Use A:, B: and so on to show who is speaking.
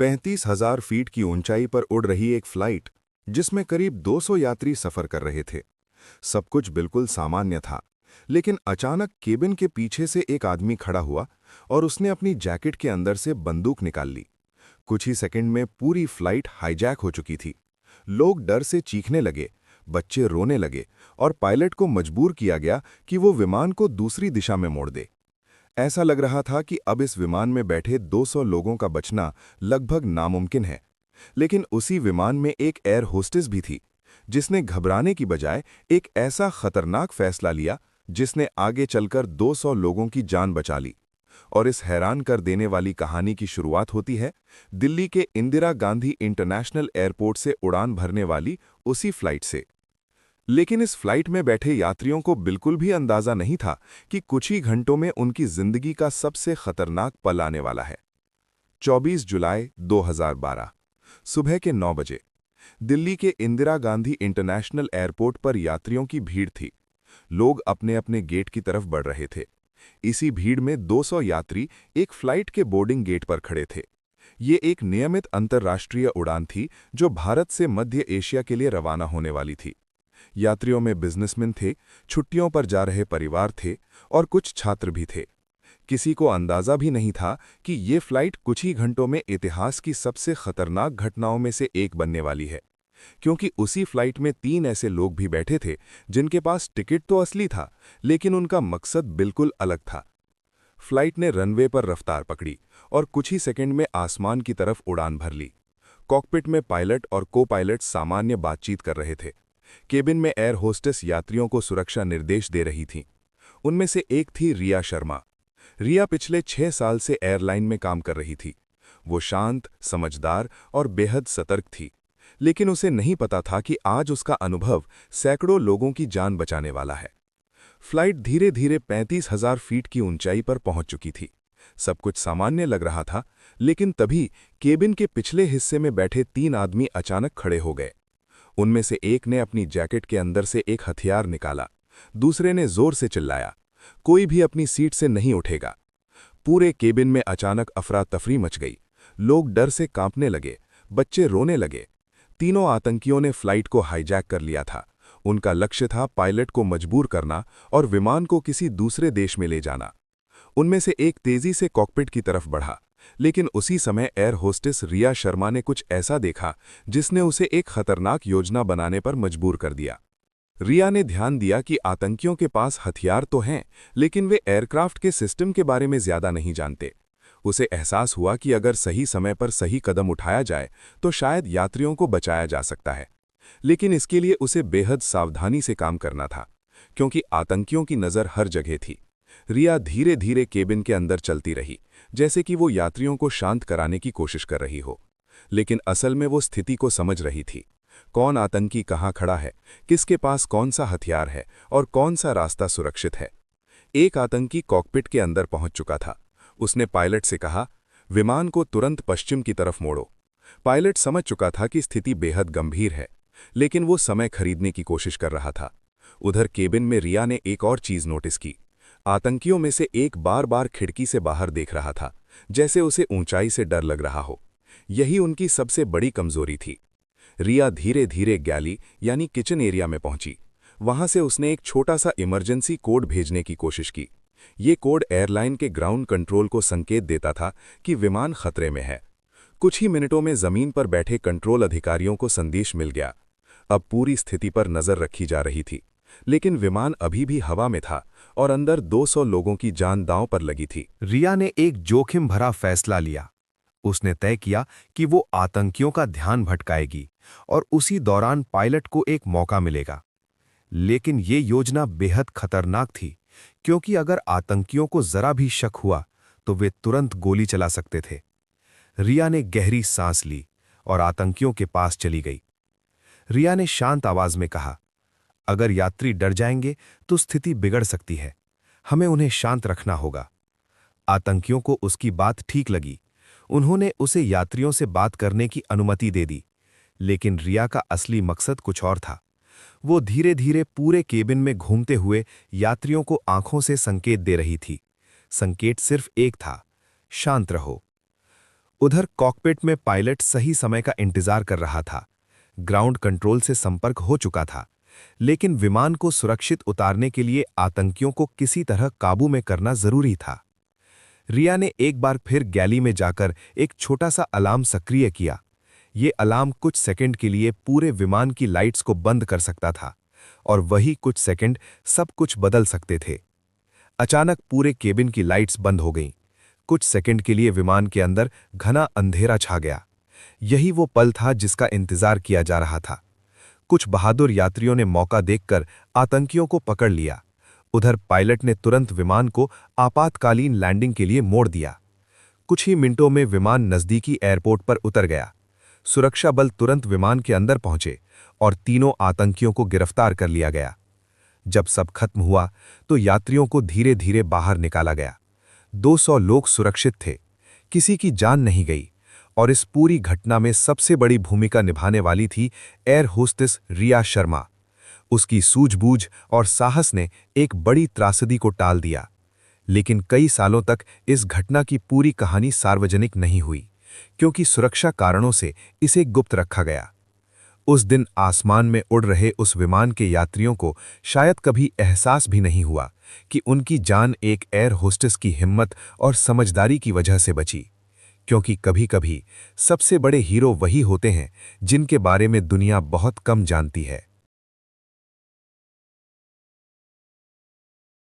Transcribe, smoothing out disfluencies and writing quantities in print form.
A: 35,000 feet की ऊंचाई पर उड़ रही एक फ्लाइट जिसमें करीब 200 यात्री सफर कर रहे थे। सब कुछ बिल्कुल सामान्य था, लेकिन अचानक केबिन के पीछे से एक आदमी खड़ा हुआ और उसने अपनी जैकेट के अंदर से बंदूक निकाल ली। कुछ ही सेकंड में पूरी फ्लाइट हाईजैक हो चुकी थी। लोग डर से चीखने लगे, बच्चे रोने लगे और पायलट को मजबूर किया गया कि वो विमान को दूसरी दिशा में मोड़ दे। ऐसा लग रहा था कि अब इस विमान में बैठे 200 लोगों का बचना लगभग नामुमकिन है। लेकिन उसी विमान में एक एयर होस्टेस भी थी, जिसने घबराने की बजाय एक ऐसा खतरनाक फैसला लिया जिसने आगे चलकर 200 लोगों की जान बचा ली। और इस हैरान कर देने वाली कहानी की शुरुआत होती है दिल्ली के इंदिरा गांधी इंटरनेशनल एयरपोर्ट से उड़ान भरने वाली उसी फ्लाइट से। लेकिन इस फ्लाइट में बैठे यात्रियों को बिल्कुल भी अंदाजा नहीं था कि कुछ ही घंटों में उनकी जिंदगी का सबसे खतरनाक पल आने वाला है। 24 जुलाई 2012 सुबह के 9 बजे दिल्ली के इंदिरा गांधी इंटरनेशनल एयरपोर्ट पर यात्रियों की भीड़ थी। लोग अपने अपने गेट की तरफ बढ़ रहे थे। इसी भीड़ में 200 यात्री एक फ्लाइट के बोर्डिंग गेट पर खड़े थे। ये एक नियमित अंतर्राष्ट्रीय उड़ान थी जो भारत से मध्य एशिया के लिए रवाना होने वाली थी। यात्रियों में बिजनेसमैन थे, छुट्टियों पर जा रहे परिवार थे और कुछ छात्र भी थे। किसी को अंदाजा भी नहीं था कि ये फ्लाइट कुछ ही घंटों में इतिहास की सबसे खतरनाक घटनाओं में से एक बनने वाली है, क्योंकि उसी फ्लाइट में 3 ऐसे लोग भी बैठे थे जिनके पास टिकट तो असली था, लेकिन उनका मकसद बिल्कुल अलग था। फ्लाइट ने रनवे पर रफ्तार पकड़ी और कुछ ही सेकंड में आसमान की तरफ उड़ान भर ली। कॉकपिट में पायलट और को पायलट सामान्य बातचीत कर रहे थे। केबिन में एयर होस्टेस यात्रियों को सुरक्षा निर्देश दे रही थीं। उनमें से एक थी रिया शर्मा। रिया पिछले 6 साल से एयरलाइन में काम कर रही थी। वो शांत, समझदार और बेहद सतर्क थी, लेकिन उसे नहीं पता था कि आज उसका अनुभव सैकड़ों लोगों की जान बचाने वाला है। फ्लाइट धीरे धीरे 35,000 फीट की ऊंचाई पर पहुंच चुकी थी। सब कुछ सामान्य लग रहा था, लेकिन तभी केबिन के पिछले हिस्से में बैठे 3 आदमी अचानक खड़े हो गए। उनमें से एक ने अपनी जैकेट के अंदर से एक हथियार निकाला। दूसरे ने जोर से चिल्लाया, कोई भी अपनी सीट से नहीं उठेगा। पूरे केबिन में अचानक अफरा तफरी मच गई। लोग डर से कांपने लगे, बच्चे रोने लगे। तीनों आतंकियों ने फ्लाइट को हाईजैक कर लिया था। उनका लक्ष्य था पायलट को मजबूर करना और विमान को किसी दूसरे देश में ले जाना। उनमें से एक तेजी से कॉकपिट की तरफ बढ़ा, लेकिन उसी समय एयर होस्टेस रिया शर्मा ने कुछ ऐसा देखा जिसने उसे एक खतरनाक योजना बनाने पर मजबूर कर दिया। रिया ने ध्यान दिया कि आतंकियों के पास हथियार तो हैं, लेकिन वे एयरक्राफ्ट के सिस्टम के बारे में ज्यादा नहीं जानते। उसे एहसास हुआ कि अगर सही समय पर सही कदम उठाया जाए तो शायद यात्रियों को बचाया जा सकता है। लेकिन इसके लिए उसे बेहद सावधानी से काम करना था, क्योंकि आतंकियों की नज़र हर जगह थी। रिया धीरे धीरे केबिन के अंदर चलती रही, जैसे कि वो यात्रियों को शांत कराने की कोशिश कर रही हो। लेकिन असल में वो स्थिति को समझ रही थी। कौन आतंकी कहाँ खड़ा है, किसके पास कौन सा हथियार है और कौन सा रास्ता सुरक्षित है। एक आतंकी कॉकपिट के अंदर पहुंच चुका था। उसने पायलट से कहा, विमान को तुरंत पश्चिम की तरफ मोड़ो। पायलट समझ चुका था कि स्थिति बेहद गंभीर है, लेकिन वो समय खरीदने की कोशिश कर रहा था। उधर केबिन में रिया ने एक और चीज नोटिस की। आतंकियों में से एक बार बार खिड़की से बाहर देख रहा था, जैसे उसे ऊंचाई से डर लग रहा हो। यही उनकी सबसे बड़ी कमजोरी थी। रिया धीरे धीरे गैली यानी किचन एरिया में पहुंची। वहां से उसने एक छोटा सा इमरजेंसी कोड भेजने की कोशिश की। ये कोड एयरलाइन के ग्राउंड कंट्रोल को संकेत देता था कि विमान खतरे में है। कुछ ही मिनटों में जमीन पर बैठे कंट्रोल अधिकारियों को संदेश मिल गया। अब पूरी स्थिति पर नजर रखी जा रही थी, लेकिन विमान अभी भी हवा में था और अंदर 200 लोगों की जान दांव पर लगी थी।
B: रिया ने एक जोखिम भरा फैसला लिया। उसने तय किया कि वो आतंकियों का ध्यान भटकाएगी और उसी दौरान पायलट को एक मौका मिलेगा। लेकिन ये योजना बेहद खतरनाक थी, क्योंकि अगर आतंकियों को जरा भी शक हुआ तो वे तुरंत गोली चला सकते थे। रिया ने गहरी सांस ली और आतंकियों के पास चली गई। रिया ने शांत आवाज में कहा, अगर यात्री डर जाएंगे तो स्थिति बिगड़ सकती है। हमें उन्हें शांत रखना होगा। आतंकियों को उसकी बात ठीक लगी। उन्होंने उसे यात्रियों से बात करने की अनुमति दे दी। लेकिन रिया का असली मकसद कुछ और था। वो धीरे धीरे पूरे केबिन में घूमते हुए यात्रियों को आंखों से संकेत दे रही थी। संकेत सिर्फ एक था, शांत रहो। उधर कॉकपिट में पायलट सही समय का इंतजार कर रहा था। ग्राउंड कंट्रोल से संपर्क हो चुका था, लेकिन विमान को सुरक्षित उतारने के लिए आतंकियों को किसी तरह काबू में करना जरूरी था। रिया ने एक बार फिर गैली में जाकर एक छोटा सा अलार्म सक्रिय किया। ये अलार्म कुछ सेकंड के लिए पूरे विमान की लाइट्स को बंद कर सकता था, और वही कुछ सेकंड सब कुछ बदल सकते थे। अचानक पूरे केबिन की लाइट्स बंद हो गईं। कुछ सेकंड के लिए विमान के अंदर घना अंधेरा छा गया। यही वो पल था जिसका इंतजार किया जा रहा था। कुछ बहादुर यात्रियों ने मौका देखकर आतंकियों को पकड़ लिया। उधर पायलट ने तुरंत विमान को आपातकालीन लैंडिंग के लिए मोड़ दिया। कुछ ही मिनटों में विमान नज़दीकी एयरपोर्ट पर उतर गया। सुरक्षा बल तुरंत विमान के अंदर पहुंचे और तीनों आतंकियों को गिरफ्तार कर लिया गया। जब सब खत्म हुआ तो यात्रियों को धीरे धीरे बाहर निकाला गया। 200 लोग सुरक्षित थे, किसी की जान नहीं गई, और इस पूरी घटना में सबसे बड़ी भूमिका निभाने वाली थी एयर होस्टेस रिया शर्मा। उसकी सूझबूझ और साहस ने एक बड़ी त्रासदी को टाल दिया। लेकिन कई सालों तक इस घटना की पूरी कहानी सार्वजनिक नहीं हुई, क्योंकि सुरक्षा कारणों से इसे गुप्त रखा गया। उस दिन आसमान में उड़ रहे उस विमान के यात्रियों को शायद कभी एहसास भी नहीं हुआ कि उनकी जान एक एयर होस्टेस की हिम्मत और समझदारी की वजह से बची। क्योंकि कभी-कभी सबसे बड़े हीरो वही होते हैं जिनके बारे में दुनिया बहुत कम जानती है।